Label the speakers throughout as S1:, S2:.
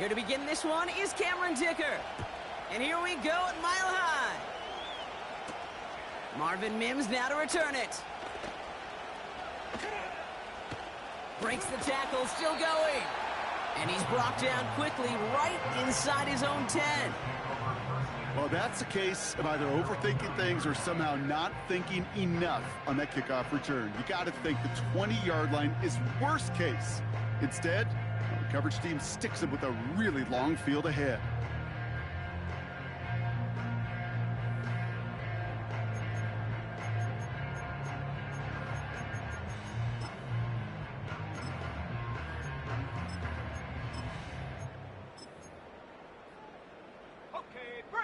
S1: Here to begin this one is Cameron Dicker. And here we go at Mile High. Marvin Mims now to return it. Breaks the tackle, still going. And he's brought down quickly right inside his own 10.
S2: Well, that's a case of either overthinking things or somehow not thinking enough on that kickoff return. You got to think the 20-yard line is worst case. Instead, the coverage team sticks him with a really long field ahead.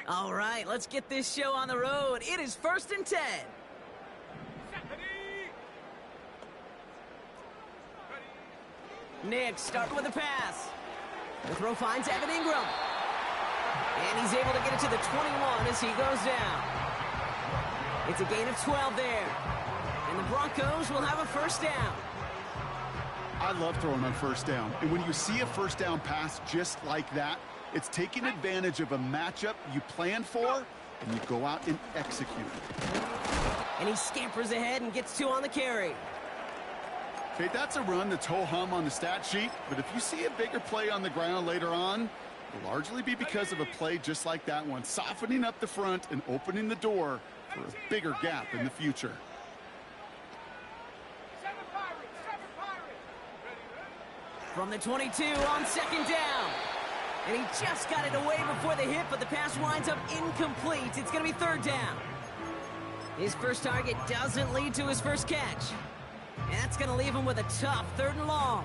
S1: All right, let's get this show on the road. It is 1st and 10. Nick starting with a pass. The throw finds Evan Ingram. And he's able to get it to the 21 as he goes down. It's a gain of 12 there. And the Broncos will have a first down.
S2: I love throwing on first down. And when you see a first down pass just like that, it's taking advantage of a matchup you planned for, and you go out and execute.
S1: And he scampers ahead and gets 2 on the carry.
S2: Okay, that's a run that's ho-hum on the stat sheet, but if you see a bigger play on the ground later on, it'll largely be because of a play just like that one, softening up the front and opening the door for a bigger gap in the future.
S1: From the 22 on second down. And he just got it away before the hit, but the pass winds up incomplete. It's going to be 3rd down. His first target doesn't lead to his first catch. And that's going to leave him with a tough 3rd and long.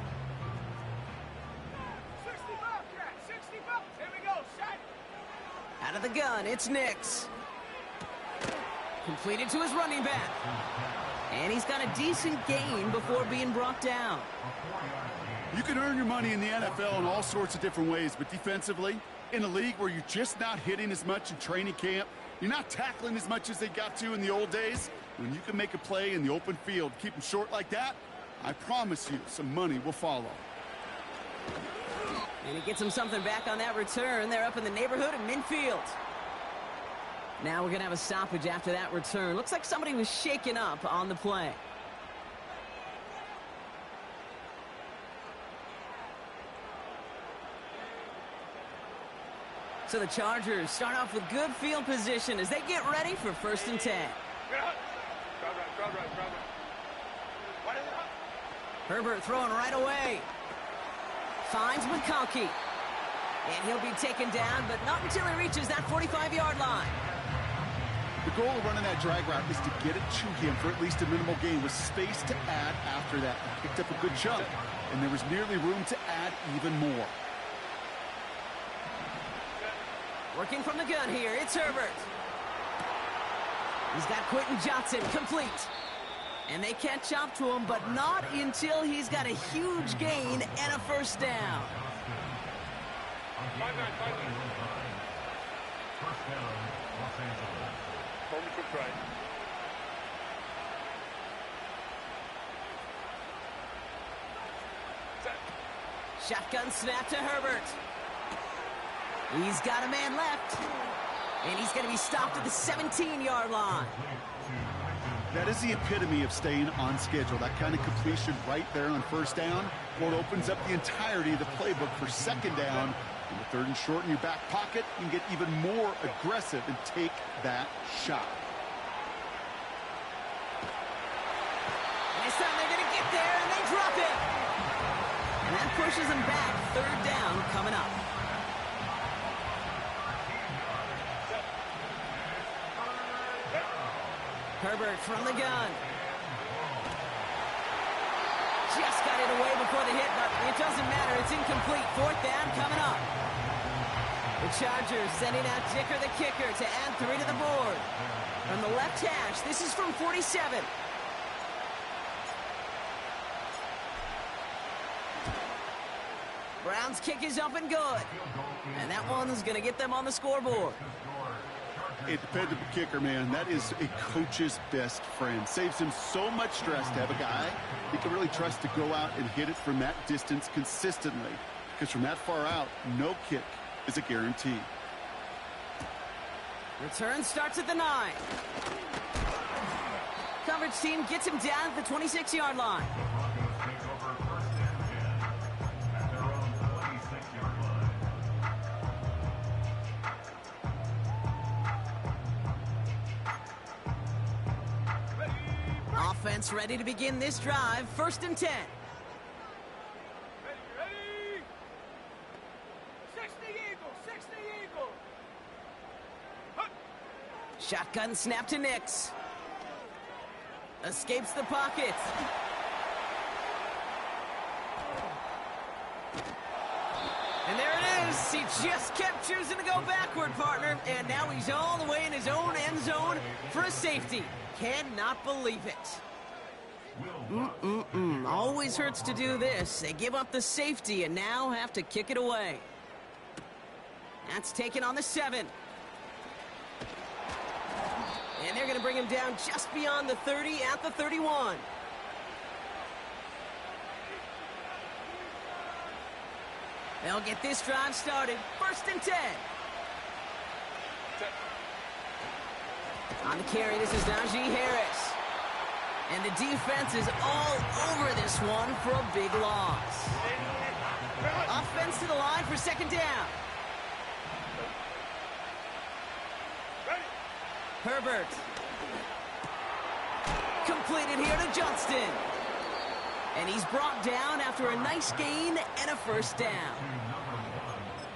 S3: 65, here we go, shot.
S1: Out of the gun, it's Nix. Completed to his running back. And he's got a decent gain before being brought down.
S2: You can earn your money in the NFL in all sorts of different ways, but defensively, in a league where you're just not hitting as much in training camp, you're not tackling as much as they got to in the old days, when you can make a play in the open field, keep them short like that, I promise you some money will follow.
S1: And he gets him something back on that return. They're up in the neighborhood of midfield. Now we're going to have a stoppage after that return. Looks like somebody was shaken up on the play. So the Chargers start off with good field position as they get ready for 1st and 10. Herbert throwing right away. Finds McConkey. And he'll be taken down, but not until he reaches that 45-yard line.
S2: The goal of running that drag route is to get it to him for at least a minimal gain with space to add after that. He picked up a good chunk, and there was nearly room to add even more.
S1: Working from the gun here, it's Herbert. He's got Quentin Johnson complete. And they catch up to him, but not until he's got a huge gain and a first down. Shotgun snap to Herbert. He's got a man left. And he's going to be stopped at the 17-yard line.
S2: That is the epitome of staying on schedule. That kind of completion right there on first down. Well, it opens up the entirety of the playbook for second down. In the 3rd and short in your back pocket, you can get even more aggressive and take that shot.
S1: And this time they're going to get there, and they drop it. And that pushes them back. 3rd down coming up. Herbert from the gun. Just got it away before the hit, but it doesn't matter. It's incomplete. 4th down coming up. The Chargers sending out Dicker the kicker to add 3 to the board. From the left hash, this is from 47. Browns kick is up and good. And that one's going to get them on the scoreboard.
S2: A dependable kicker, man. That is a coach's best friend. Saves him so much stress to have a guy he can really trust to go out and hit it from that distance consistently. because from that far out, no kick is a guarantee.
S1: Return starts at the 9. Coverage team gets him down at the 26-yard line. Offense ready to begin this drive. 1st and 10.
S3: Ready? 60 Eagles, 60 Eagles.
S1: Shotgun snap to Nix. Escapes the pocket. And there it is. He just kept choosing to go backward, partner. And now he's all the way in his own end zone for a safety. Cannot believe it. Always hurts to do this. They give up the safety and now have to kick it away. That's taken on the 7. And they're going to bring him down just beyond the 30 at the 31. They'll get this drive started. 1st and 10. On the carry, this is Najee Harris. And the defense is all over this one for a big loss. Offense to the line for 2nd down. Herbert. Completed here to Johnston. And he's brought down after a nice gain and a 1st down.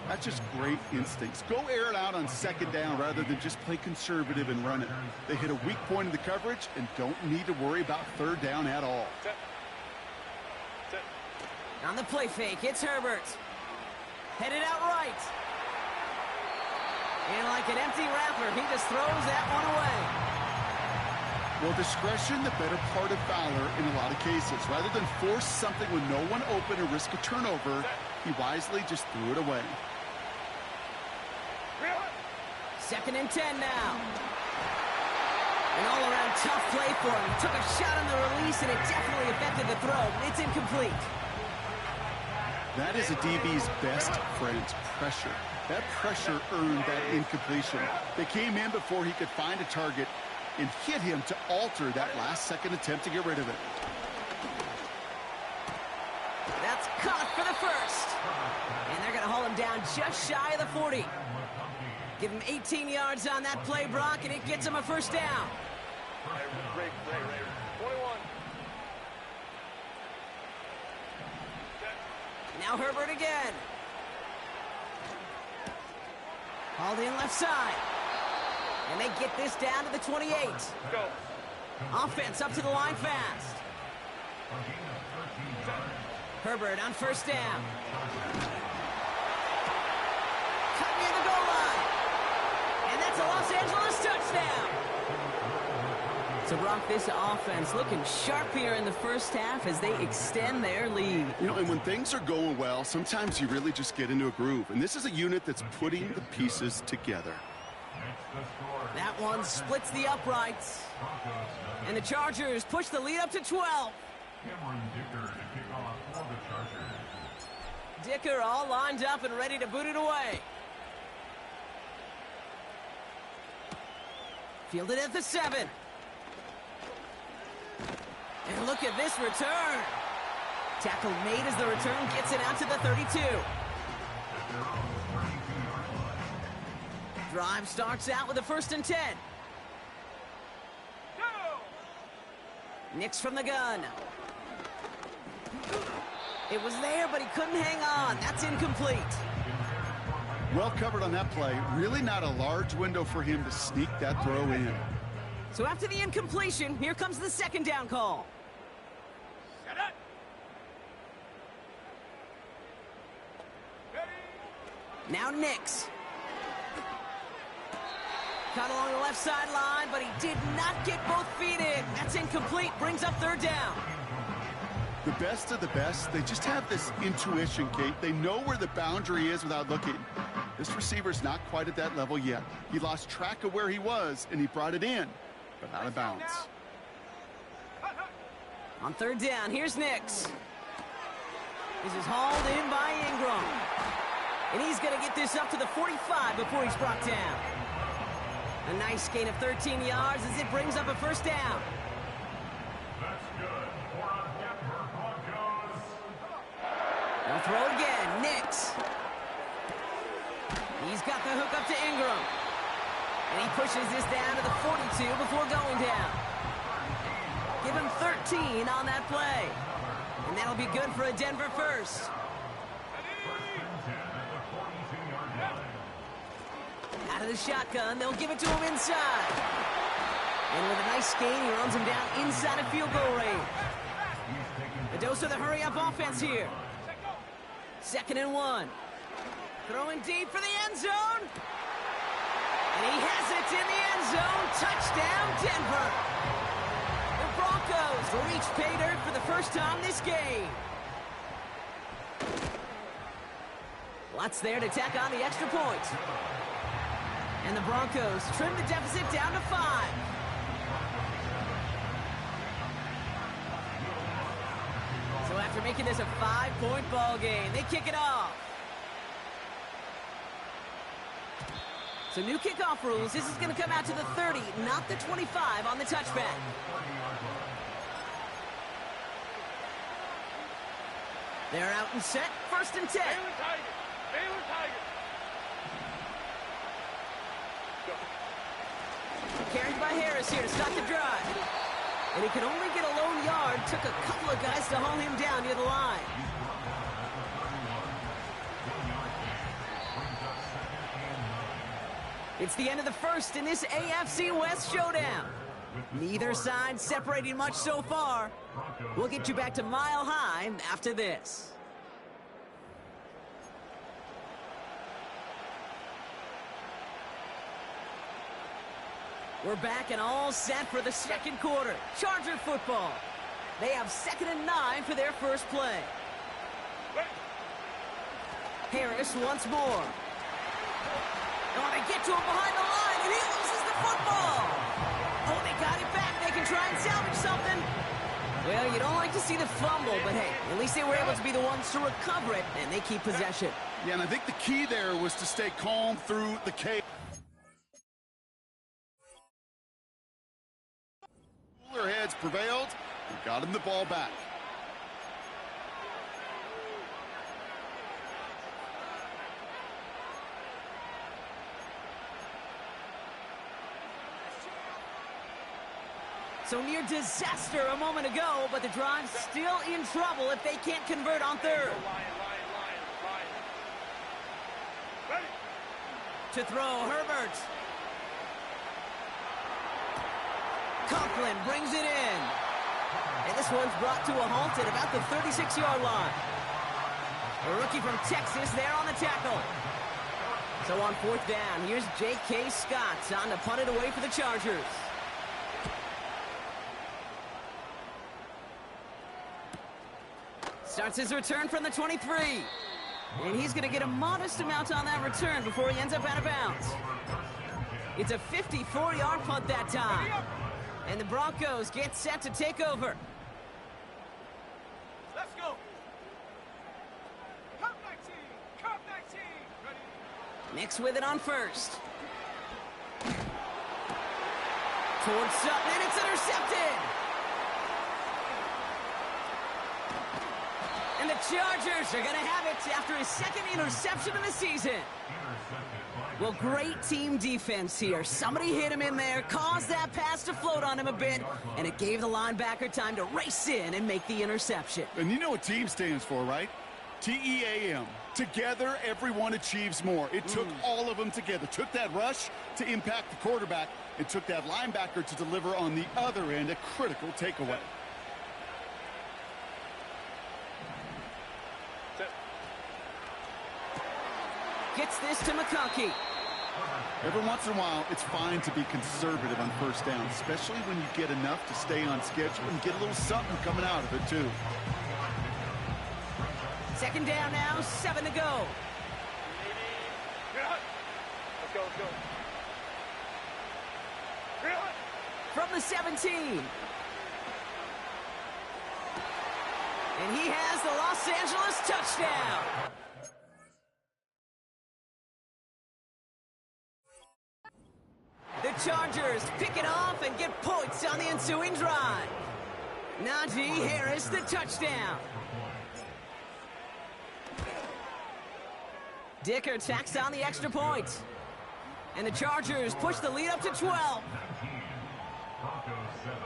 S2: That's just great instincts. Go air it out on 2nd down rather than just play conservative and run it. They hit a weak point in the coverage and don't need to worry about 3rd down at all.
S1: On the play fake, it's Herbert. Headed out right. And like an empty wrapper, he just throws that one away.
S2: Well, discretion, the better part of valor in a lot of cases. Rather than force something with no one open and risk a turnover, he wisely just threw it away.
S1: 2nd and 10 now. An all-around tough play for him. Took a shot on the release, and it definitely affected the throw. It's incomplete.
S2: That is a DB's best friend, pressure. That pressure earned that incompletion. They came in before he could find a target and hit him to alter that last-second attempt to get rid of it.
S1: That's caught for the 1st. And they're going to haul him down just shy of the 40. Give him 18 yards on that play, Brock, and it gets him a 1st down.
S3: 21.
S1: Now Herbert again. Hauled in left side. And they get this down to the 28.
S3: Go.
S1: Offense up to the line fast. Herbert on 1st down. Cut near the goal line. And that's a Los Angeles touchdown. So, Brock, this offense looking sharp here in the 1st half as they extend their lead.
S2: You know, and when things are going well, sometimes you really just get into a groove. And this is a unit that's putting the pieces together.
S1: That one splits the uprights. And the Chargers push the lead up to 12. Dicker all lined up and ready to boot it away. Fielded at the 7. And look at this return. Tackle made as the return gets it out to the 32. Drive starts out with a 1st and 10.
S3: Go.
S1: Nix from the gun. It was there, but he couldn't hang on. That's incomplete.
S2: Well covered on that play. Really not a large window for him to sneak that throw in.
S1: So after the incompletion, here comes the 2nd down call.
S3: Set up. Ready.
S1: Now Nix. Caught along the left sideline, but he did not get both feet in. That's incomplete. Brings up 3rd down.
S2: The best of the best, they just have this intuition, Kate. They know where the boundary is without looking. This receiver's not quite at that level yet. He lost track of where he was, and he brought it in, but out of bounds.
S1: On 3rd down, here's Nix. This is hauled in by Ingram. And he's going to get this up to the 45 before he's brought down. A nice gain of 13 yards as it brings up a first down.
S4: That's good for a Denver Broncos.
S1: They'll throw it again. Nix. He's got the hook up to Ingram. And he pushes this down to the 42 before going down. Give him 13 on that play. And that'll be good for a Denver first. Out of the shotgun, they'll give it to him inside. And with a nice gain, he runs him down inside of field goal range. A dose of the hurry-up offense here. 2nd and 1. Throwing deep for the end zone. And he has it in the end zone. Touchdown, Denver. The Broncos will reach pay dirt for the first time this game. Lots there to tack on the extra point. And the Broncos trim the deficit down to 5. So after making this a 5-point ball game, they kick it off. So new kickoff rules. This is going to come out to the 30, not the 25 on the touchback. They're out and set. 1st and 10.
S3: Baylor Tigers. Baylor Tigers.
S1: Carried by Harris here to start the drive. And he could only get a lone yard. Took a couple of guys to haul him down near the line. It's the end of the first in this AFC West showdown. Neither side separating much so far. We'll get you back to Mile High after this. We're back and all set for the 2nd quarter. Charger football. They have 2nd and 9 for their first play. Harris once more. Oh, they get to him behind the line, and he loses the football. Oh, they got it back. They can try and salvage something. Well, you don't like to see the fumble, but hey, at least they were able to be the ones to recover it, and they keep possession.
S2: Yeah, and I think the key there was to stay calm through the chaos. Cooler heads prevailed and got him the ball back.
S1: So near disaster a moment ago, but the drive's still in trouble if they can't convert on 3rd.
S3: Ready.
S1: To throw, Herbert. Conklin brings it in. And this one's brought to a halt at about the 36-yard line. A rookie from Texas there on the tackle. So on 4th down, here's J.K. Scott on to punt it away for the Chargers. Starts his return from the 23. And he's going to get a modest amount on that return before he ends up out of bounds. It's a 54-yard punt that time. And the Broncos get set to take over.
S3: Let's go. Cup 19. Cup 19. Ready.
S1: Nix with it on 1st. Towards Sutton, and it's intercepted. And the Chargers are going to have it after his 2nd interception of the season. Well, great team defense here. Somebody hit him in there, caused that pass to float on him a bit, and it gave the linebacker time to race in and make the interception.
S2: And you know what team stands for, right? T-E-A-M. Together, everyone achieves more. It took all of them together. Took that rush to impact the quarterback. It took that linebacker to deliver on the other end a critical takeaway.
S1: Gets this to McConkey.
S2: Every once in a while, it's fine to be conservative on 1st down, especially when you get enough to stay on schedule and get a little something coming out of it, too.
S1: 2nd down now, 7 to go.
S3: Let's go, let's go.
S1: From the 17. And he has the Los Angeles touchdown. Chargers pick it off and get points on the ensuing drive. Najee Harris, the touchdown. Dicker tacks down the extra point. And the Chargers push the lead up to 12.
S4: 19, Broncos 7.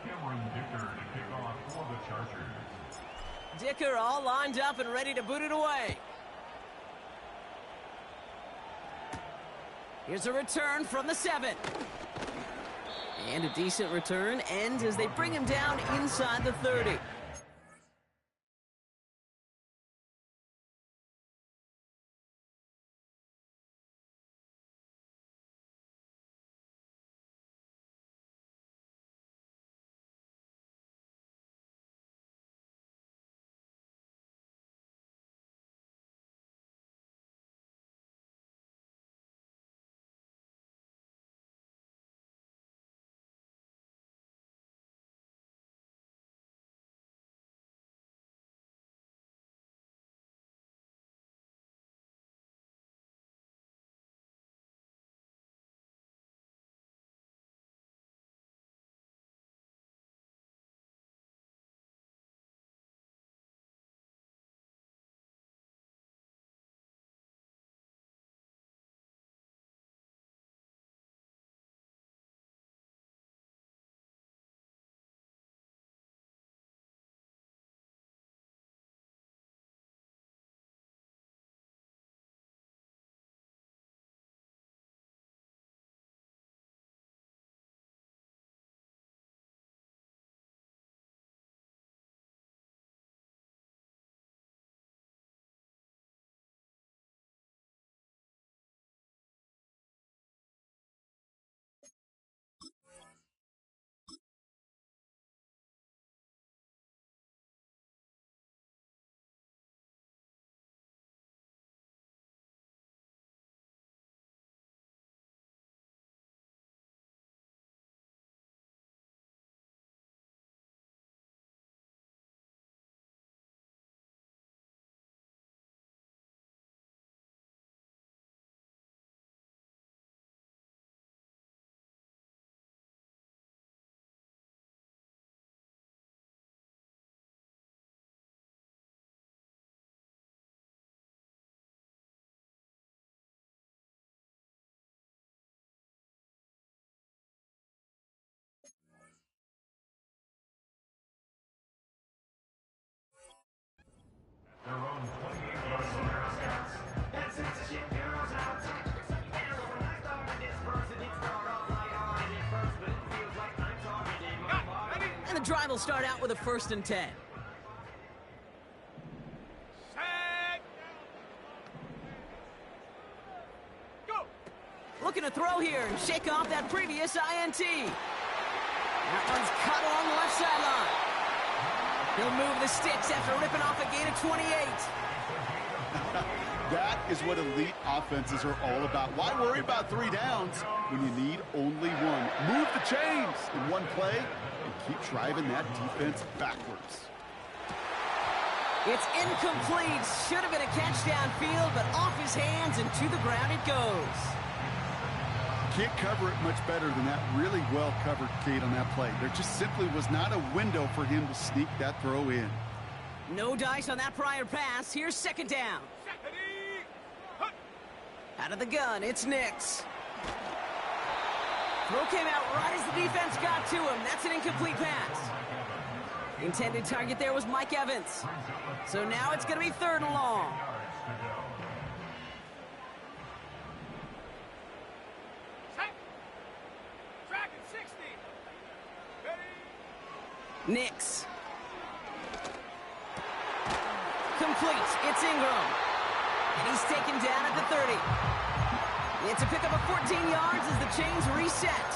S4: Cameron Dicker to kick off for the Chargers.
S1: Dicker all lined up and ready to boot it away. Here's a return from the 7. And a decent return ends as they bring him down inside the 30.
S4: Their own 28-yard line.
S1: And the drive will start out with a 1st and 10.
S3: Set. Go.
S1: Looking to throw here and shake off that previous INT. That one's caught along the left sideline. He'll move the sticks after ripping off a gain of 28.
S2: That is what elite offenses are all about. Why worry about 3 downs when you need only one? Move the chains in one play and keep driving that defense backwards.
S1: It's incomplete. Should have been a catch downfield, but off his hands and to the ground it goes.
S2: Can't cover it much better than that really well-covered Cade on that play. There just simply was not a window for him to sneak that throw in.
S1: No dice on that prior pass. Here's 2nd down.
S3: Ready. Hut.
S1: Out of the gun, it's Nix. Throw came out right as the defense got to him. That's an incomplete pass. Intended target there was Mike Evans. So now it's going to be 3rd and long.
S3: Set. Track at 60. Ready.
S1: Nix. Complete. It's Ingram. And he's taken down at the 30. It's a pickup of 14 yards as the chains reset.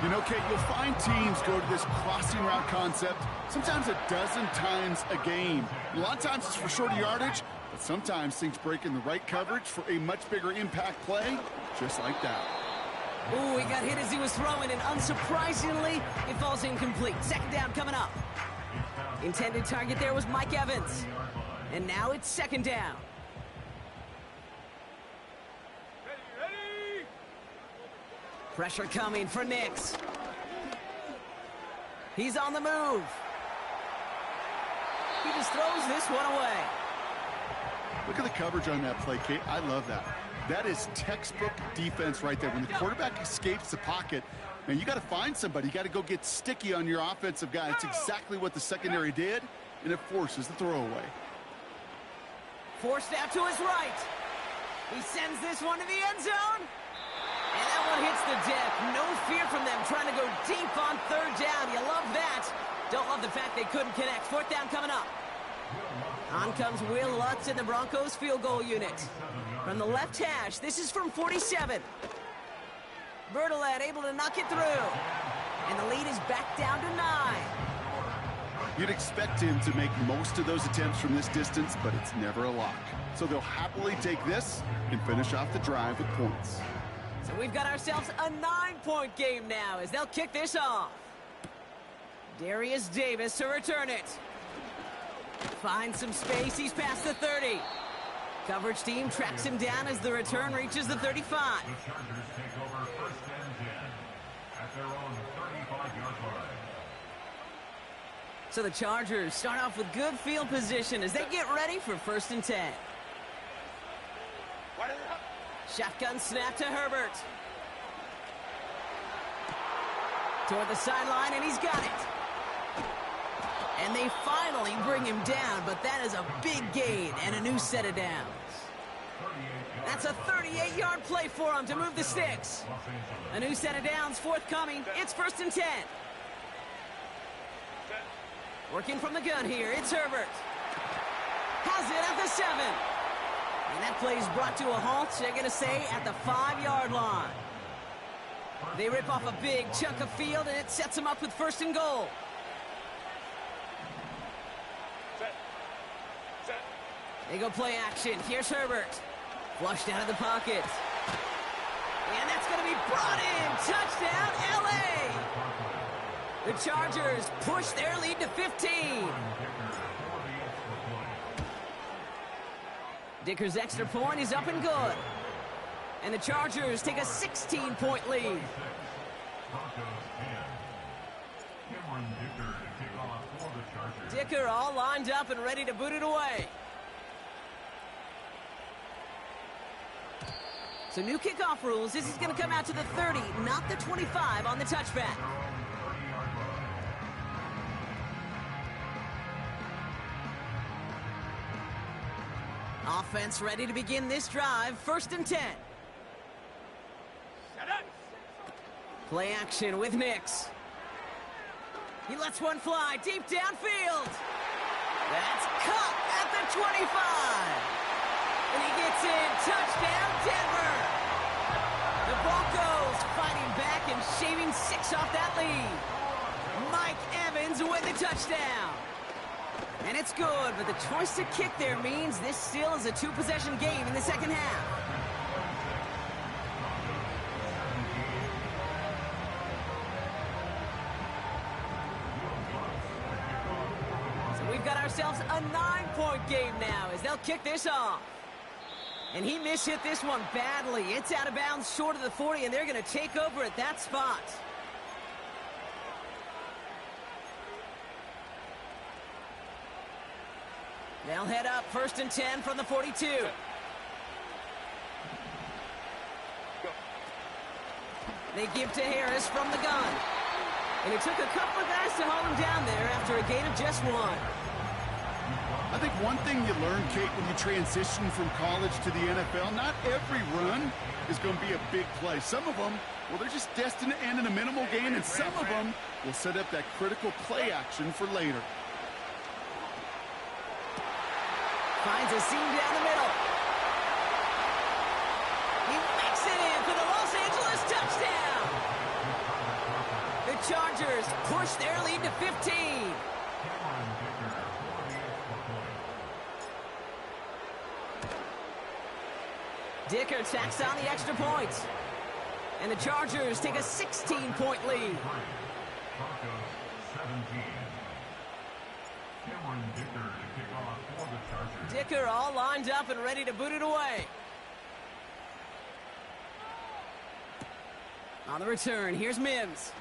S2: You know, Kate, you'll find teams go to this crossing route concept sometimes a dozen times a game. A lot of times it's for shorter yardage, but sometimes things break in the right coverage for a much bigger impact play, just like that.
S1: Ooh, he got hit as he was throwing, and unsurprisingly, it falls incomplete. 2nd down coming up. Intended target there was Mike Evans. And now it's 2nd down. Pressure coming for Nix. He's on the move. He just throws this one away.
S2: Look at the coverage on that play, Kate. I love that. That is textbook defense right there. When the quarterback escapes the pocket, and you got to find somebody. You got to go get sticky on your offensive guy. It's exactly what the secondary did, and it forces the throwaway.
S1: Forced out to his right. He sends this one to the end zone. And that one hits the deck. No fear from them trying to go deep on third down. You love that. Don't love the fact they couldn't connect. Fourth down coming up. On comes Will Lutz in the Broncos field goal unit. From the left hash, this is from 47. Bertolet able to knock it through. And the lead is back down to 9.
S2: You'd expect him to make most of those attempts from this distance, but it's never a lock. So they'll happily take this and finish off the drive with points.
S1: So we've got ourselves a 9-point game now as they'll kick this off. Darius Davis to return it. Finds some space. He's past the 30. Coverage team tracks him down as the return reaches the 35.
S4: The Chargers take over first and 10 at their own 35-yard line.
S1: So the Chargers start off with good field position as they get ready for first and 10. Shotgun snap to Herbert. Toward the sideline, and he's got it. And they finally bring him down, but that is a big gain and a new set of downs. That's a 38-yard play for him to move the sticks. A new set of downs forthcoming. It's first and 10. Working from the gun here, it's Herbert. Has it at the 7. And that play is brought to a halt, they're going to say, at the 5-yard line. They rip off a big chunk of field, and it sets them up with first and goal. They go play action. Here's Herbert. Flushed out of the pocket. And that's going to be brought in. Touchdown, L.A. The Chargers push their lead to 15. Dicker's extra point is up and good. And the Chargers take a 16-point lead. Dicker all lined up and ready to boot it away. So new kickoff rules. This is going to come out to the 30, not the 25 on the touchback. Offense ready to begin this drive. First and 10. Play action with Nix. He lets one fly deep downfield. That's caught at the 25. And he gets in. Touchdown, Denver. The Broncos fighting back and shaving 6 off that lead. Mike Evans with the touchdown. And it's good, but the choice to kick there means this still is a 2-possession game in the second half. So we've got ourselves a 9-point game now as they'll kick this off. And he mishit this one badly. It's out of bounds short of the 40, and they're going to take over at that spot. They'll head up first and 10 from the 42. They give to Harris from the gun. And it took a couple of guys to hold him down there after a gain of just 1.
S2: I think one thing you learn, Kate, when you transition from college to the NFL, not every run is going to be a big play. Some of them, well, they're just destined to end in a minimal gain, and some of them will set up that critical play action for later.
S1: Finds a seam down the middle. He makes it in for the Los Angeles touchdown. The Chargers push their lead to 15. Dicker tacks on the extra point. And the Chargers take a 16-point lead. Dicker all lined up and ready to boot it away. On the return, here's Mims.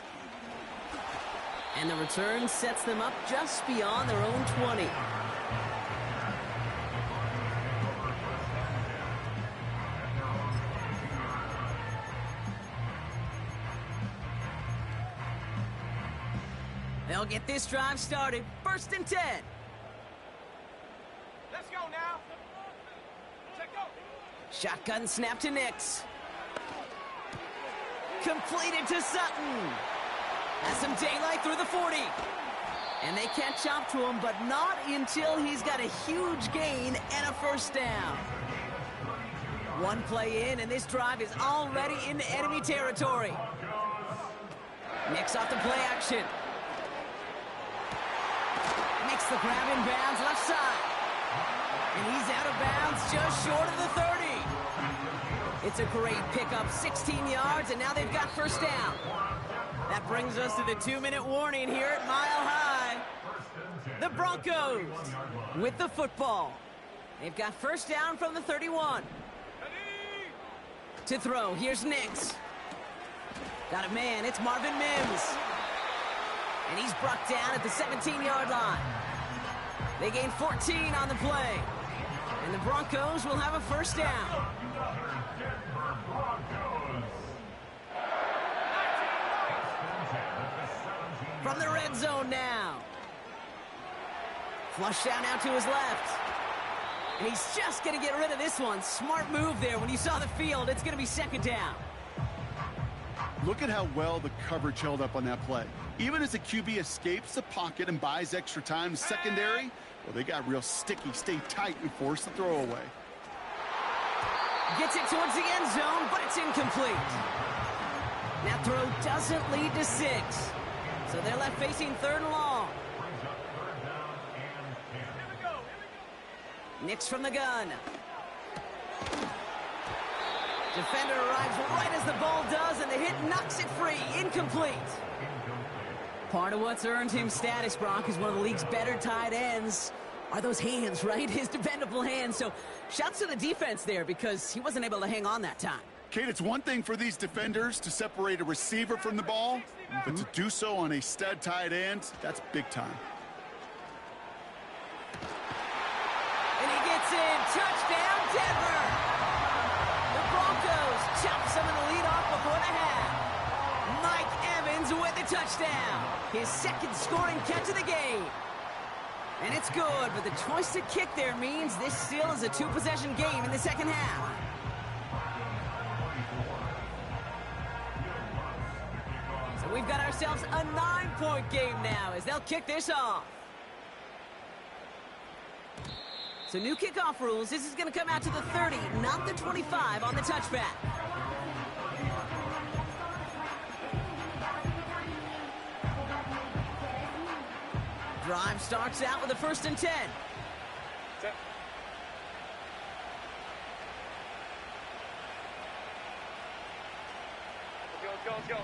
S1: And the return sets them up just beyond their own 20. They'll get this drive started. 1st and 10.
S3: Let's go now. Let's go.
S1: Shotgun snap to Nix. Completed to Sutton. Has some daylight through the 40. And they catch up to him, but not until he's got a huge gain and a 1st down. One play in, and this drive is already into enemy territory. Nix off the play action. Makes the grab in bounds left side. And he's out of bounds just short of the 30. It's a great pickup, 16 yards, and now they've got 1st down. That brings us to the 2-minute warning here at Mile High. The Broncos with the football. They've got 1st down from the 31. To throw, here's Nix. Got a man, it's Marvin Mims. And he's brought down at the 17-yard line. They gain 14 on the play. And the Broncos will have a 1st down. From the red zone now. Flush down out to his left. And he's just going to get rid of this one. Smart move there. When you saw the field, it's going to be 2nd down.
S2: Look at how well the coverage held up on that play. Even as the QB escapes the pocket and buys extra time secondary, well, they got real sticky, stay tight, and force the throw away.
S1: Gets it towards the end zone, but it's incomplete. That throw doesn't lead to 6. So they're left facing 3rd and long. Nix from the gun. Defender arrives right as the ball does, and the hit knocks it free. Incomplete. Part of what's earned him status, Brock, is one of the league's better tight ends. Are those hands, right? His dependable hands. So shouts to the defense there because he wasn't able to hang on that time.
S2: Kate, it's one thing for these defenders to separate a receiver from the ball, but to do so on a stud tight end, that's big time.
S1: And he gets in. Touchdown, Denver! The Broncos chop some of the lead off before the half. Mike Evans with the touchdown. His 2nd scoring catch of the game. And it's good, but the choice to kick there means this still is a 2-possession game in the 2nd half. So we've got ourselves a 9-point game now as they'll kick this off. So new kickoff rules. This is going to come out to the 30, not the 25 on the touchback. Drive starts out with a 1st and 10.
S3: Set. Let's go.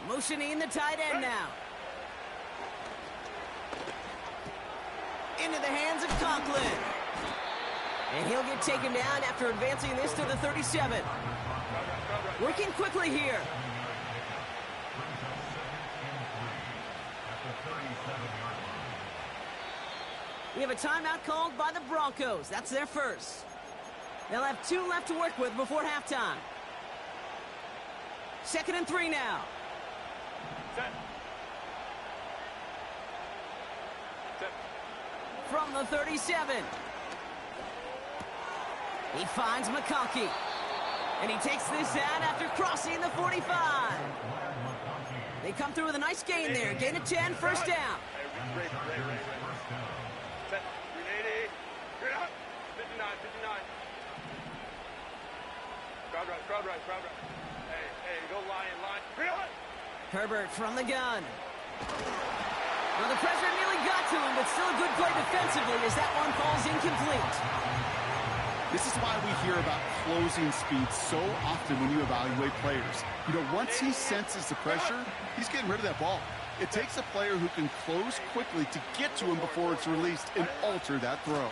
S1: Motioning the tight end now. Into the hands of Conklin. And he'll get taken down after advancing this to the 37. Working quickly here. We have a timeout called by the Broncos. That's their 1st. They'll have 2 left to work with before halftime. 2nd and 3 now.
S3: Set.
S1: From the 37. He finds McConkey. And he takes this out after crossing the 45. They come through with a nice gain there. Gain of 10, 1st down.
S3: Set. 380. 59. Crowd right. Hey, go line.
S1: Herbert from the gun. Well, the pressure nearly got to him, but still a good play defensively as that one falls incomplete.
S2: This is why we hear about closing speed so often when you evaluate players. You know, once he senses the pressure, he's getting rid of that ball. It takes a player who can close quickly to get to him before it's released and alter that throw.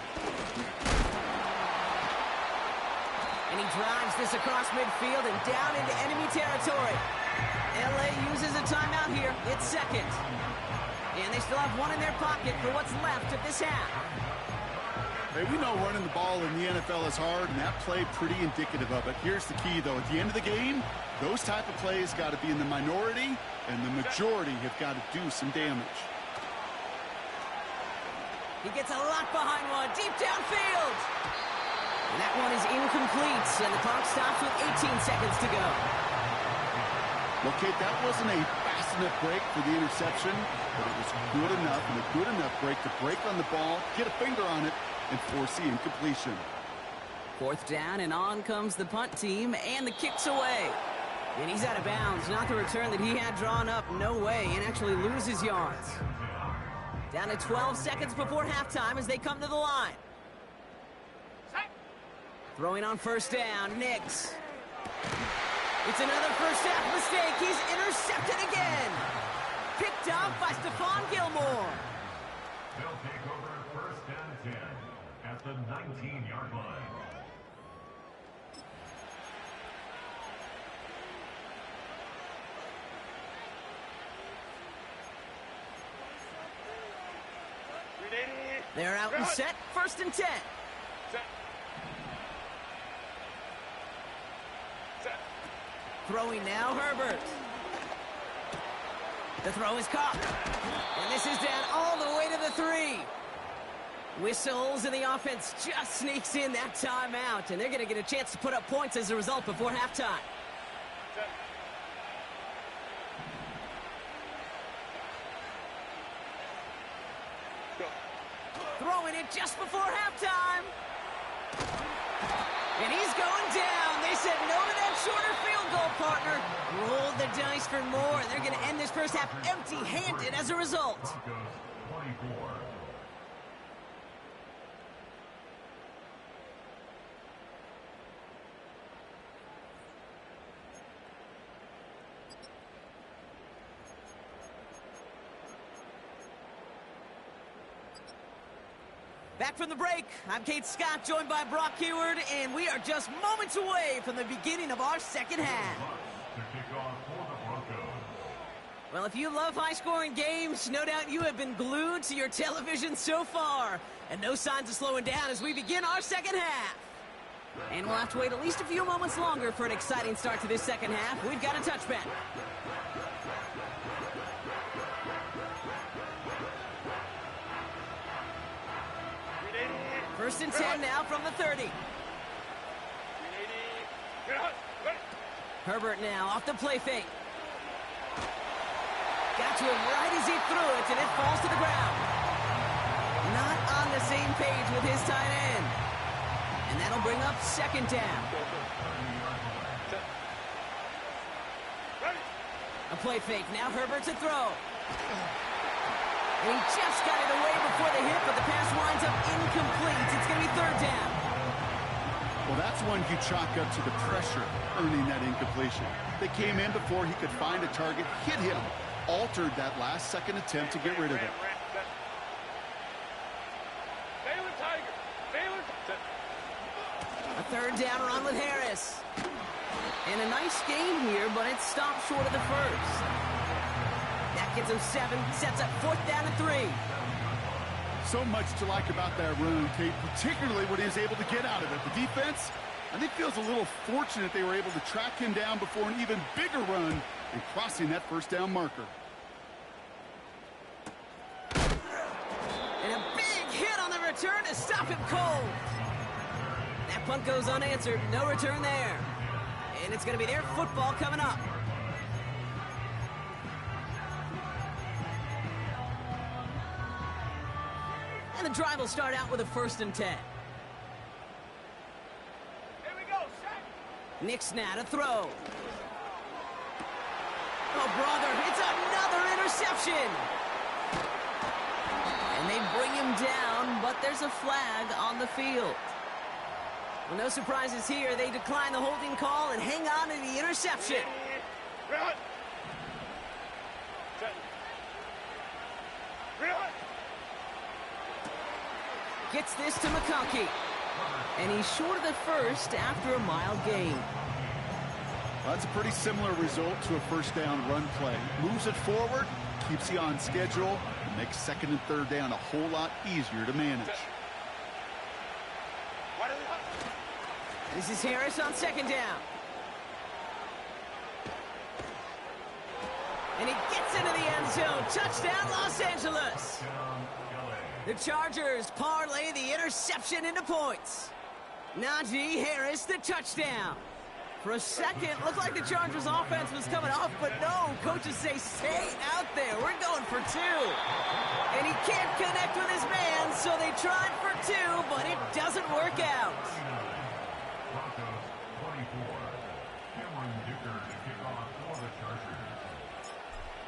S1: And he drives this across midfield and down into enemy territory. LA uses a timeout here. It's second. And they still have one in their pocket for what's left of this half.
S2: Hey, we know running the ball in the NFL is hard, and that play pretty indicative of it. Here's the key, though. At the end of the game, those type of plays got to be in the minority, and the majority have got to do some damage.
S1: He gets a lot behind one, deep downfield. And that one is incomplete, and the clock stops with 18 seconds to go.
S2: Well, Kate, that wasn't a fast enough break for the interception, but it was good enough and a good enough break to break on the ball, get a finger on it, and force the incompletion.
S1: Fourth down, and on comes the punt team, and the kick's away. And he's out of bounds, not the return that he had drawn up, no way, and actually loses yards. Down to 12 seconds before halftime as they come to the line. Throwing on first down, Nix. It's another first half mistake. He's intercepted again. Picked up by Stephon Gilmore.
S4: They'll take over first and 10 at the 19-yard line.
S1: They're out and set. First and 10. Throwing now, Herbert. The throw is caught. And this is down all the way to the 3. Whistles, and the offense just sneaks in that timeout. And they're going to get a chance to put up points as a result before halftime. Throwing it just before halftime. And he's going down. They said no to that shorter field goal, partner. Rolled the dice for more, and they're going to end this first half empty-handed as a result.
S4: Broncos 24.
S1: Back from the break, I'm Kate Scott, joined by Brock Heward, and we are just moments away from the beginning of our second half.
S4: To kick off for the Broncos.
S1: Well, if you love high-scoring games, no doubt you have been glued to your television so far. And no signs of slowing down as we begin our second half. And we'll have to wait at least a few moments longer for an exciting start to this second half. We've got a touchback. First and 10 now from the 30. Herbert now off the play fake. Got to him right as he threw it, and it falls to the ground. Not on the same page with his tight end. And that'll bring up second down. A play fake, now Herbert to throw. And he just got it away before the hit, but the pass winds up incomplete. It's going to be third down.
S2: Well, that's one you chalk up to the pressure earning that incompletion. They came in before he could find a target, hit him, altered that last-second attempt to get rid of it.
S1: A third down run with Harris. And a nice gain here, but it stopped short of the first. That gets him 7, sets up fourth down and 3.
S2: So much to like about that run, Kate, particularly what he was able to get out of it. The defense, I think, feels a little fortunate they were able to track him down before an even bigger run and crossing that first down marker.
S1: And a big hit on the return to stop him cold. That punt goes unanswered. No return there. And it's going to be their football coming up. And the drive will start out with a first and 10.
S3: Here we go, set.
S1: Nix now to throw. Oh, brother, it's another interception. And they bring him down, but there's a flag on the field. Well, no surprises here. They decline the holding call and hang on to the interception.
S3: Run. Set. Run.
S1: Gets this to McConkey. And he's short of the first after a mild gain.
S2: Well, that's a pretty similar result to a first down run play. Moves it forward, keeps you on schedule, and makes second and third down a whole lot easier to manage.
S1: This is Harris on second down. And he gets into the end zone. Touchdown, Los Angeles. The Chargers parlay the interception into points. Najee Harris, the touchdown. For a second, looked like the Chargers offense was coming off, but no. Coaches say, stay out there. We're going for two. And he can't connect with his man, so they tried for two, but it doesn't work out.
S4: Broncos 24. Cameron Dicker to kick off for the Chargers.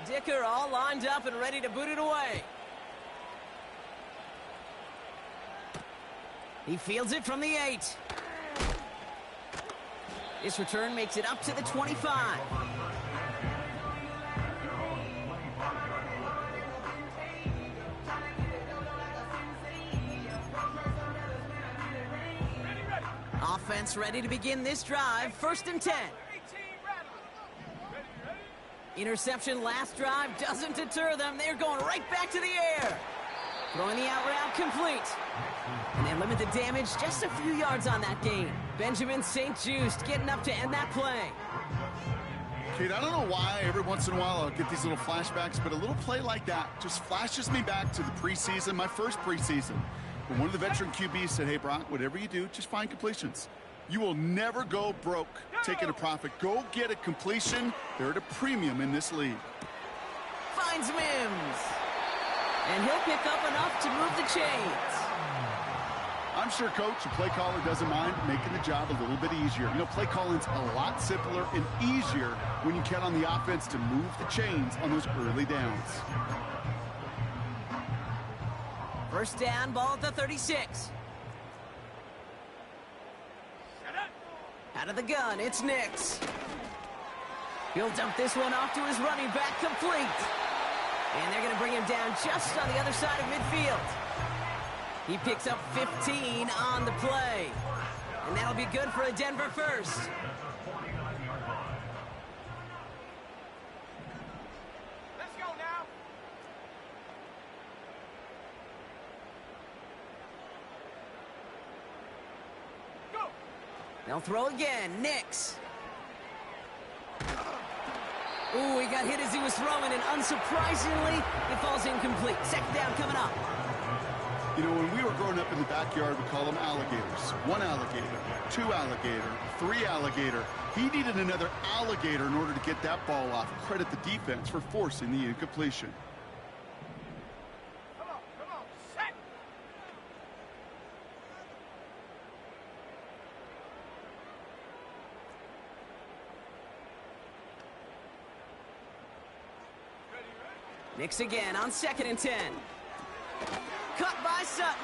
S1: Dicker all lined up and ready to boot it away. He fields it from the 8. This return makes it up to the 25. Offense ready to begin this drive. First and 10. Interception last drive doesn't deter them. They're going right back to the air. Throwing the out route complete. And they limit the damage just a few yards on that gain. Benjamin St-Juste getting up to end that play.
S2: Kid, I don't know why every once in a while I'll get these little flashbacks, but a little play like that just flashes me back to the preseason, my first preseason. When one of the veteran QBs said, hey, Brock, whatever you do, just find completions. You will never go broke taking a profit. Go get a completion. They're at a premium in this league.
S1: Finds Mims. And he'll pick up enough to move the chains.
S2: I'm sure coach and play caller doesn't mind making the job a little bit easier. You know, play calling's a lot simpler and easier when you count on the offense to move the chains on those early downs.
S1: First down, ball at the 36. Out of the gun, it's Nix. He'll dump this one off to his running back, complete. And they're going to bring him down just on the other side of midfield. He picks up 15 on the play. And that'll be good for a Denver first.
S3: Let's go now. Go.
S1: They'll throw again. Nix. Ooh, he got hit as he was throwing, and unsurprisingly, it falls incomplete. Second down coming up.
S2: You know, when we were growing up in the backyard, we call them alligators. One alligator, two alligator, three alligator. He needed another alligator in order to get that ball off. Credit the defense for forcing the incompletion.
S3: Come on, set.
S1: Nix again on second and 10. Cut by Sutton.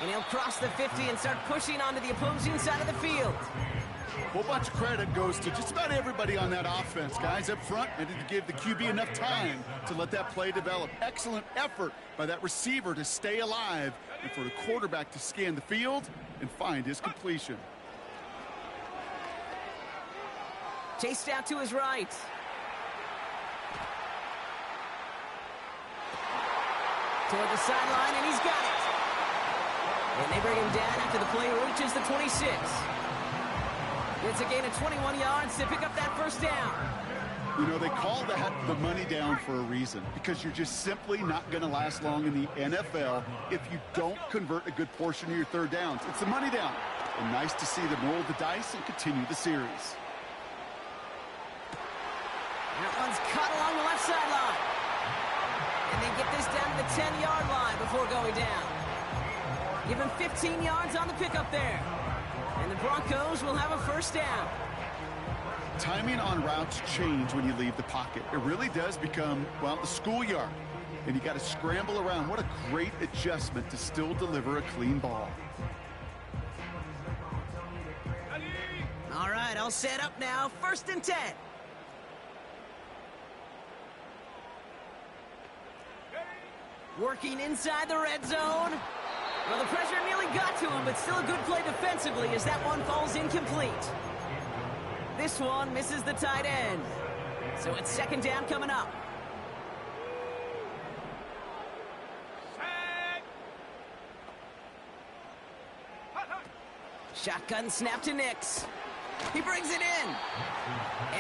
S1: And he'll cross the 50 and start pushing onto the opposing side of the field.
S2: A whole bunch of credit goes to just about everybody on that offense. Guys up front needed to give the QB enough time to let that play develop. Excellent effort by that receiver to stay alive and for the quarterback to scan the field and find his completion.
S1: Chased out to his right. Toward the sideline, and he's got it. And they bring him down after the play reaches the 26. It's a gain of 21 yards to pick up that first down.
S2: You know, they call that the money down for a reason, because you're just simply not going to last long in the NFL if you don't convert a good portion of your third downs. It's the money down. And nice to see them roll the dice and continue the series.
S1: That one's cut along the left sideline. And they get this down to the 10-yard line before going down. Give him 15 yards on the pickup there. And the Broncos will have a first down.
S2: Timing on routes change when you leave the pocket. It really does become, well, the schoolyard. And you got to scramble around. What a great adjustment to still deliver a clean ball.
S1: All right, all set up now. First and 10. Working inside the red zone. Well, the pressure nearly got to him, but still a good play defensively as that one falls incomplete. This one misses the tight end. So it's second down coming up.
S3: Set. Hut, hut.
S1: Shotgun snap to Nix. He brings it in.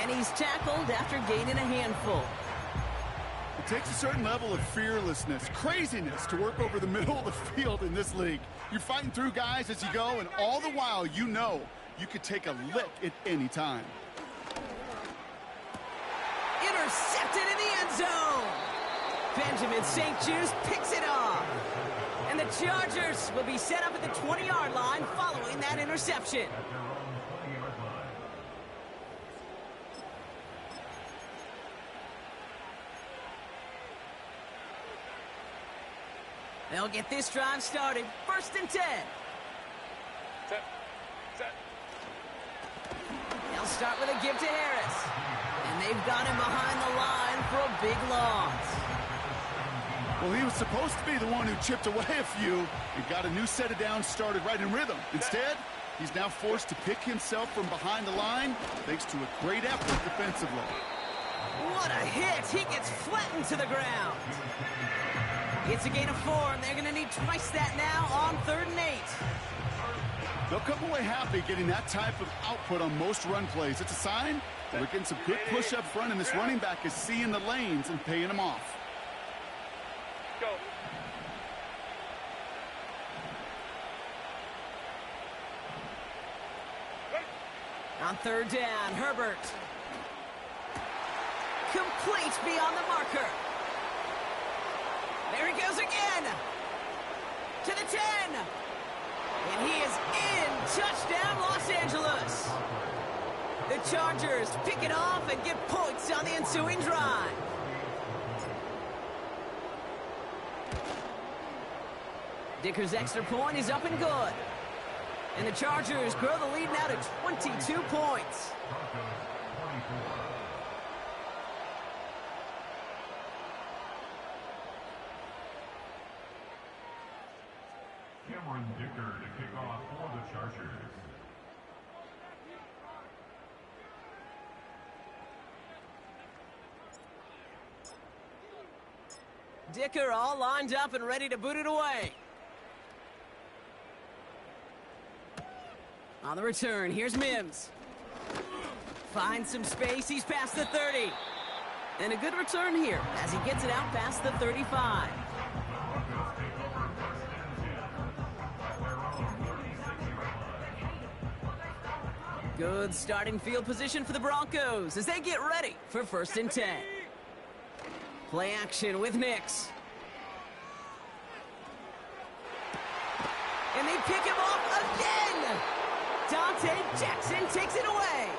S1: And he's tackled after gaining a handful.
S2: It takes a certain level of fearlessness, craziness to work over the middle of the field in this league. You're fighting through guys as you go, and all the while you know you could take a lick at any time.
S1: Intercepted in the end zone. Benjamin St-Juste picks it off. And the Chargers will be set up at the 20-yard line following that interception.
S4: At their own 20-yard line.
S1: They'll get this drive started. First and 10.
S3: Set. Set.
S1: They'll start with a give to Harris. And they've got him behind the line for a big loss.
S2: Well, he was supposed to be the one who chipped away a few and got a new set of downs started right in rhythm. Instead, he's now forced to pick himself from behind the line thanks to a great effort defensively.
S1: What a hit! He gets flattened to the ground. It's a gain of 4, and they're going to need twice that now on 3rd and 8.
S2: They'll come away happy getting that type of output on most run plays. It's a sign that we're getting some good push up front, and this running back is seeing the lanes and paying them off.
S3: Go.
S1: On 3rd down, Herbert. Complete beyond the marker. There he goes again. To the 10. And he is in. Touchdown, Los Angeles. The Chargers pick it off and get points on the ensuing drive. Dicker's extra point is up and good. And the Chargers grow the lead now to 22 points.
S4: Cameron Dicker to kick off for the Chargers.
S1: Dicker all lined up and ready to boot it away. On the return, here's Mims. Finds some space, he's past the 30. And a good return here as he gets it out past the 35. Good starting field position for the Broncos as they get ready for 1st and 10. Play action with Nix. And they pick him off again! Dante Jackson takes it away.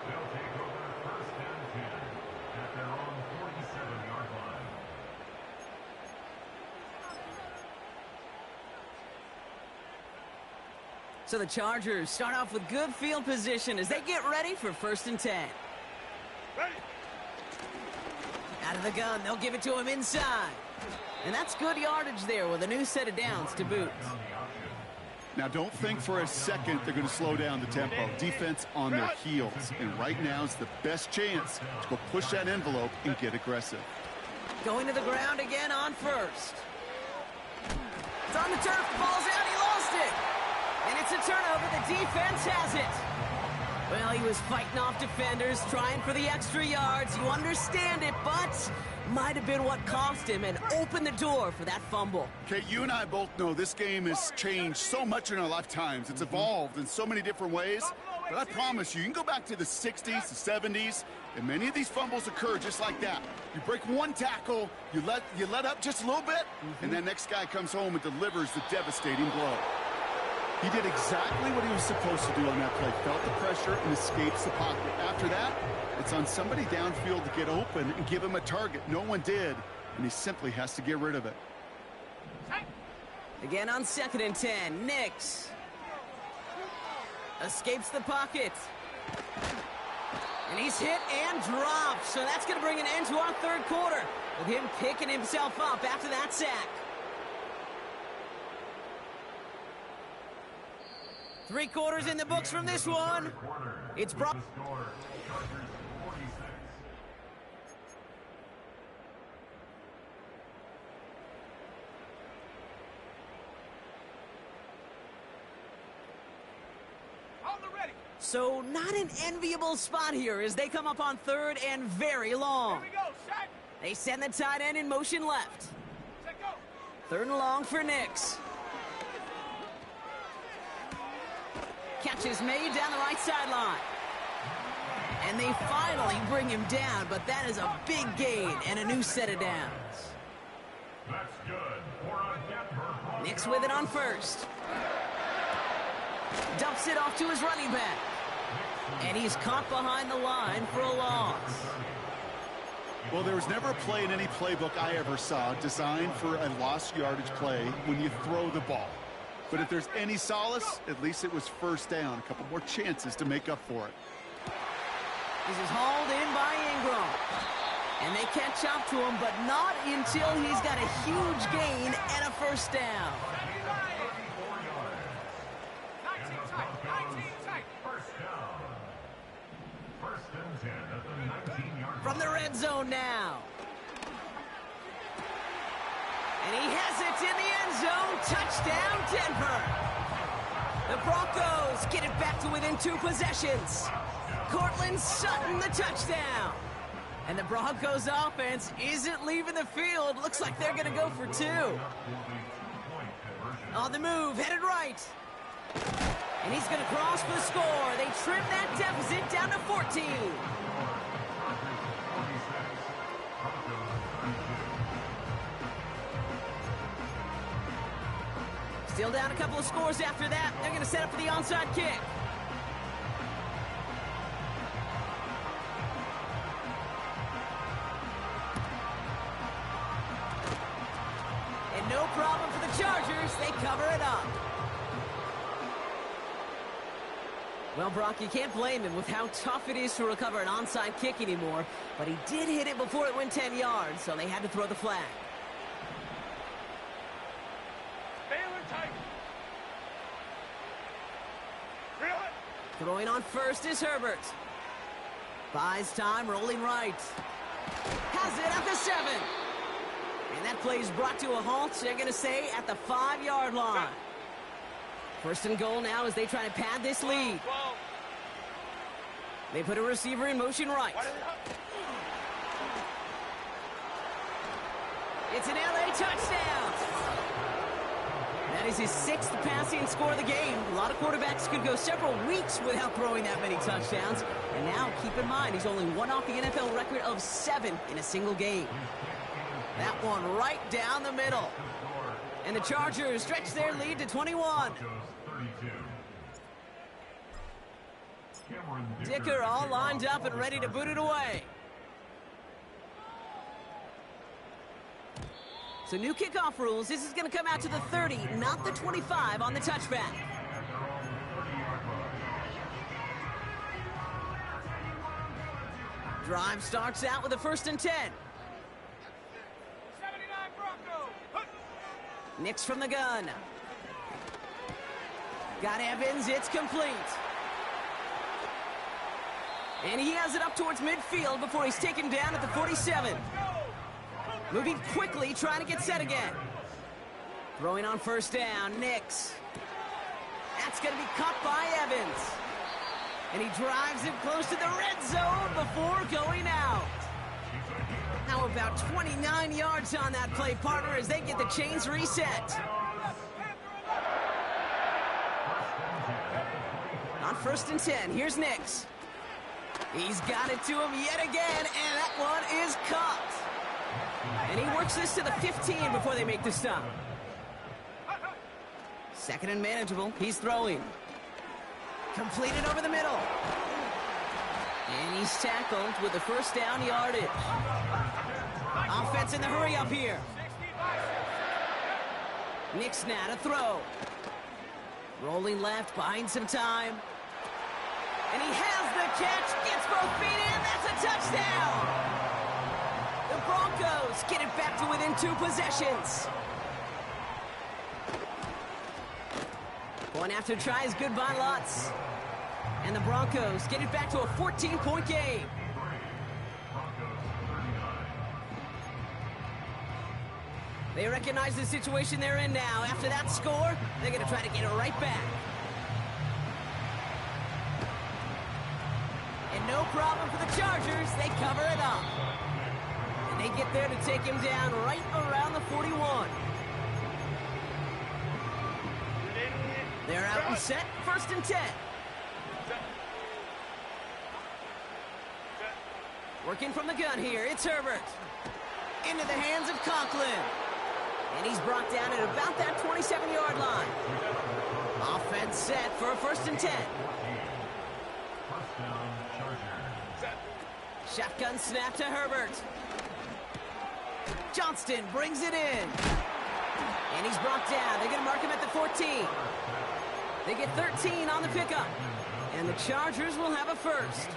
S4: They'll take over 1st and 10 at their own 47-yard line.
S1: So the Chargers start off with good field position as they get ready for 1st and 10.
S3: Ready.
S1: Out of the gun, they'll give it to him inside. And that's good yardage there with a new set of downs to boot.
S2: Now, don't think for a second they're going to slow down the tempo. Defense on their heels. And right now is the best chance to go push that envelope and get aggressive.
S1: Going to the ground again on 1st. It's on the turf, the ball's out, he lost it. And it's a turnover, the defense has it. Well, he was fighting off defenders, trying for the extra yards. You understand it, but might have been what cost him and opened the door for that fumble.
S2: Okay, you and I both know this game has changed so much in our lifetimes. It's evolved in so many different ways. But I promise you, you can go back to the 60s, the 70s, and many of these fumbles occur just like that. You break one tackle, you let up just a little bit, and that next guy comes home and delivers the devastating blow. He did exactly what he was supposed to do on that play. Felt the pressure and escapes the pocket. After that, it's on somebody downfield to get open and give him a target. No one did, and he simply has to get rid of it.
S1: Again on 2nd and 10, Nix. Escapes the pocket. And he's hit and dropped. So that's going to bring an end to our 3rd quarter with him picking himself up after that sack. 3/4 in the books from this one. It's brought.
S4: The score, Chargers 46.
S3: On the ready.
S1: So not an enviable spot here as they come up on 3rd and very long.
S3: Here we go. Set.
S1: They send the tight end in motion left.
S3: Set, go.
S1: 3rd and long for Nix. Catch is made down the right sideline. And they finally bring him down, but that is a big gain and a new set of downs.
S4: That's good for a Denver.
S1: Nix with it on 1st. Dumps it off to his running back. And he's caught behind the line for a loss.
S2: Well, there was never a play in any playbook I ever saw designed for a lost yardage play when you throw the ball. But if there's any solace, at least it was 1st down. A couple more chances to make up for it.
S1: This is hauled in by Ingram. And they catch up to him, but not until he's got a huge gain and a 1st down.
S3: 19 tight. 19 tight.
S4: First down. 1st and 10 at the 19-yard
S1: From the red zone now. And he has it in the end zone. Touchdown, Denver. The Broncos get it back to within 2 possessions. Cortland Sutton, the touchdown. And the Broncos offense isn't leaving the field. Looks like they're going to go for 2. On the move, headed right. And he's going to cross for the score. They trim that deficit down to 14. Still down a couple of scores after that. They're going to set up for the onside kick. And no problem for the Chargers. They cover it up. Well, Brock, you can't blame him with how tough it is to recover an onside kick anymore. But he did hit it before it went 10 yards, so they had to throw the flag. Throwing on 1st is Herbert. Buys time, rolling right. Has it at the 7. And that play is brought to a halt, they're going to say, at the 5-yard line. 1st and goal now as they try to pad this lead. They put a receiver in motion right. It's an LA touchdown. That is his 6th passing score of the game. A lot of quarterbacks could go several weeks without throwing that many touchdowns. And now, keep in mind, he's only one off the NFL record of 7 in a single game. That one right down the middle. And the Chargers stretch their lead to 21. Dicker all lined up and ready to boot it away. So new kickoff rules. This is going to come out to the 30, not the 25 on the touchback. Drive starts out with a 1st and 10.
S3: 79 Broncos.
S1: Nix from the gun. Got Evans. It's complete. And he has it up towards midfield before he's taken down at the 47. Moving quickly, trying to get set again. Throwing on 1st down, Nix. That's going to be caught by Evans. And he drives it close to the red zone before going out. Now about 29 yards on that play, partner, as they get the chains reset. On 1st and 10, here's Nix. He's got it to him yet again, and that one is caught. And he works this to the 15 before they make the stop. 2nd and manageable. He's throwing. Completed over the middle. And he's tackled with the 1st down yardage. Offense in the hurry up here. Nix now to throw. Rolling left, buying some time. And he has the catch, gets both feet in, that's a touchdown! The Broncos get it back to within 2 possessions. Point after try is good by Lutz. And the Broncos get it back to a 14-point game. They recognize the situation they're in now. After that score, they're going to try to get it right back. And no problem for the Chargers. They cover it up. And they get there to take him down right around the 41. They're out and set. 1st and 10. Working from the gun here. It's Herbert. Into the hands of Conklin. And he's brought down at about that 27-yard line. Offense set for a 1st and 10. Shotgun snap to Herbert. Johnston brings it in. And he's brought down. They're going to mark him at the 14. They get 13 on the pickup. And the Chargers will have a 1st.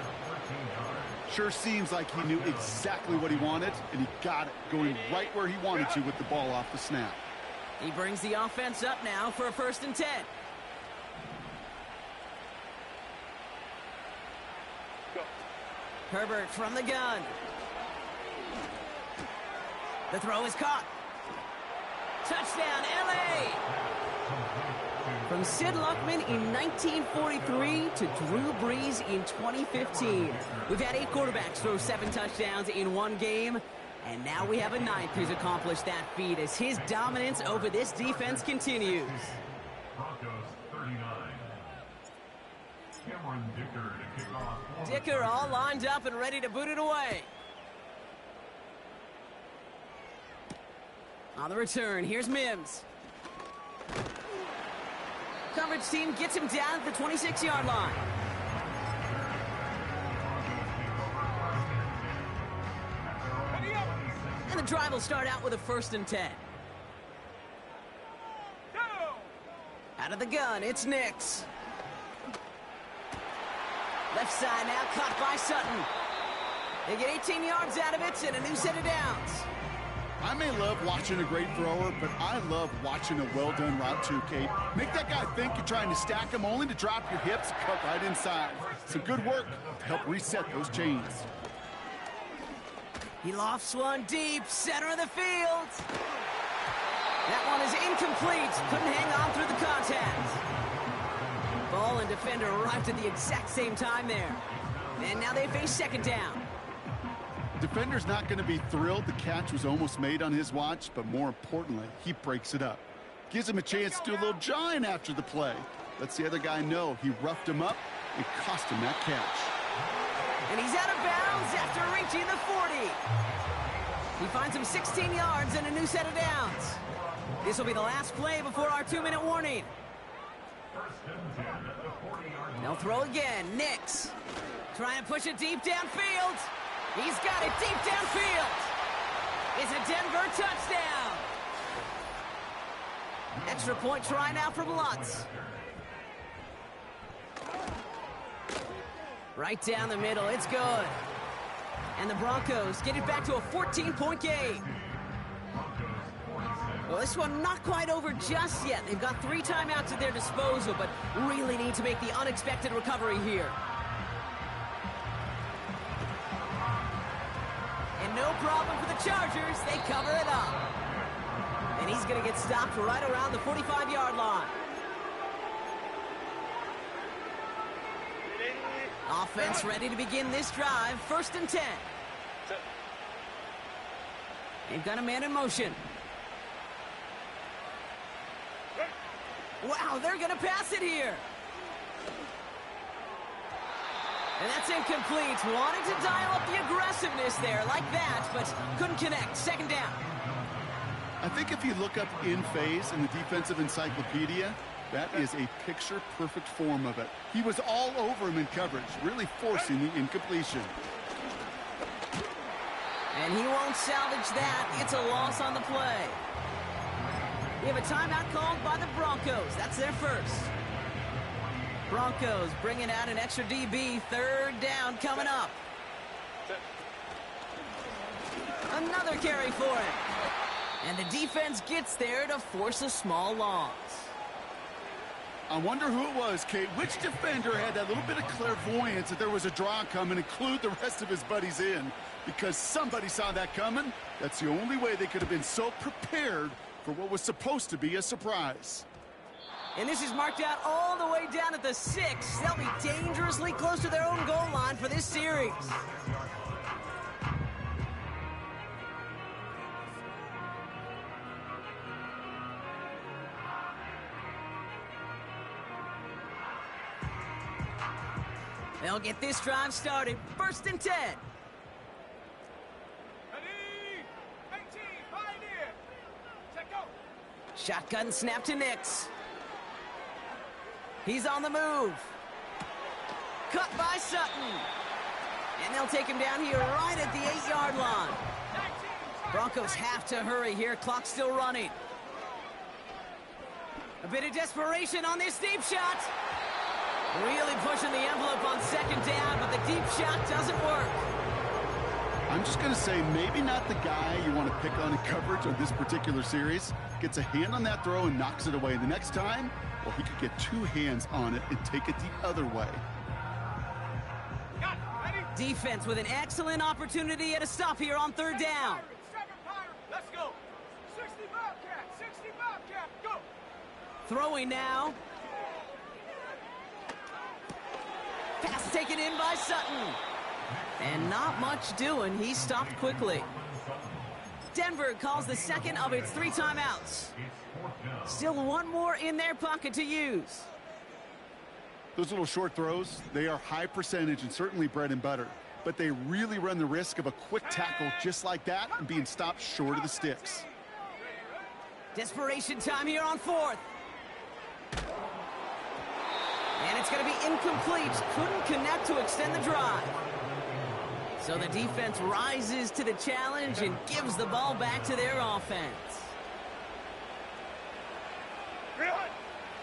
S2: Sure seems like he knew exactly what he wanted, and he got it, going right where he wanted to with the ball off the snap.
S1: He brings the offense up now for a 1st and 10.
S3: Go.
S1: Herbert from the gun. The throw is caught. Touchdown, L.A. From Sid Luckman in 1943 to Drew Brees in 2015. We've had 8 quarterbacks throw 7 touchdowns in one game, and now we have a 9th who's accomplished that feat as his dominance over this defense continues.
S4: Broncos 39. Cameron Dicker to kick off.
S1: Dicker all lined up and ready to boot it away. On the return, here's Mims. Coverage team gets him down at the 26-yard line. And the drive will start out with a 1st and 10.
S3: Go.
S1: Out of the gun, it's Nix. Left side now, caught by Sutton. They get 18 yards out of it and a new set of downs.
S2: I may love watching a great thrower, but I love watching a well-done route too, Kate. Make that guy think you're trying to stack him only to drop your hips and cut right inside. Some good work to help reset those chains.
S1: He lofts one deep, center of the field. That one is incomplete. Couldn't hang on through the contact. Ball and defender arrived at the exact same time there. And now they face 2nd down.
S2: Defender's not going to be thrilled the catch was almost made on his watch, but more importantly, he breaks it up. Gives him a chance to do a little jawing after the play. Lets the other guy know he roughed him up and cost him that catch.
S1: And he's out of bounds after reaching the 40. He finds him 16 yards and a new set of downs. This will be the last play before our 2-minute warning. They'll throw again. Nix trying to push it deep downfield. He's got it deep downfield. It's a Denver touchdown. Extra point try now from Lutz. Right down the middle, it's good. And the Broncos get it back to a 14-point game. Well, this one not quite over just yet. They've got 3 timeouts at their disposal, but really need to make the unexpected recovery here. And no problem for the Chargers. They cover it up. And he's going to get stopped right around the 45-yard line. Offense ready to begin this drive. 1st and 10. They've got a man in motion. Wow, they're going to pass it here. And that's incomplete. Wanted to dial up the aggressiveness there like that, but couldn't connect. 2nd down.
S2: I think if you look up in phase in the defensive encyclopedia, that is a picture-perfect form of it. He was all over him in coverage, really forcing the incompletion.
S1: And he won't salvage that. It's a loss on the play. We have a timeout called by the Broncos. That's their first. Broncos bringing out an extra DB. 3rd down coming up. Another carry for him. And the defense gets there to force a small loss.
S2: I wonder who it was, Kate. Which defender had that little bit of clairvoyance that there was a draw coming and clued the rest of his buddies in? Because somebody saw that coming. That's the only way they could have been so prepared for what was supposed to be a surprise.
S1: And this is marked out all the way down at the 6. They'll be dangerously close to their own goal line for this series. They'll get this drive started. 1st and 10.
S3: Ready? 18, Pioneer. Set go.
S1: Shotgun snap to Nix. He's on the move. Cut by Sutton. And they'll take him down here right at the 8-yard line.
S3: 19,
S1: Broncos have to hurry here. Clock's still running. A bit of desperation on this deep shot. Really pushing the envelope on 2nd down, but the deep shot doesn't work.
S2: I'm just going to say maybe not the guy you want to pick on in coverage on this particular series. Gets a hand on that throw and knocks it away. The next time, well, he could get 2 hands on it and take it the other way.
S3: got it. Ready?
S1: Defense with an excellent opportunity at a stop here on 3rd down.
S3: 7 Pirate. Let's go. 60 Bobcat. 60 Bobcat. Go.
S1: Throwing now. Pass taken in by Sutton. And not much doing. He stopped quickly. Denver calls the second of its 3 timeouts. Still 1 more in their pocket to use.
S2: Those little short throws, they are high percentage and certainly bread and butter. But they really run the risk of a quick tackle just like that and being stopped short of the sticks.
S1: Desperation time here on 4th. And it's going to be incomplete. Couldn't connect to extend the drive. So the defense rises to the challenge and gives the ball back to their offense.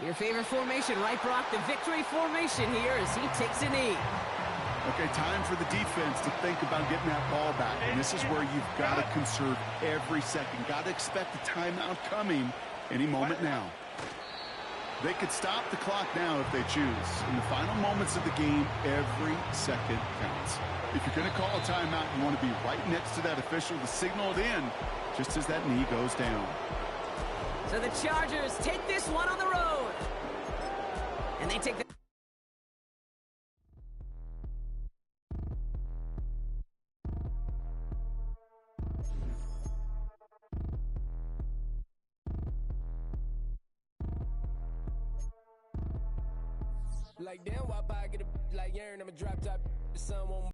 S1: Your favorite formation, right, Brock? The victory formation here as he takes a knee.
S2: Okay, time for the defense to think about getting that ball back. And this is where you've got to conserve every second. Got to expect a timeout coming any moment now. They could stop the clock now if they choose. In the final moments of the game, every second counts. If you're going to call a timeout, you want to be right next to that official to signal it in just as that knee goes down.
S1: So the Chargers take this one on the road. And they take the...
S5: Like damn, why I get a like Aaron? I'm a drop top. The sun won't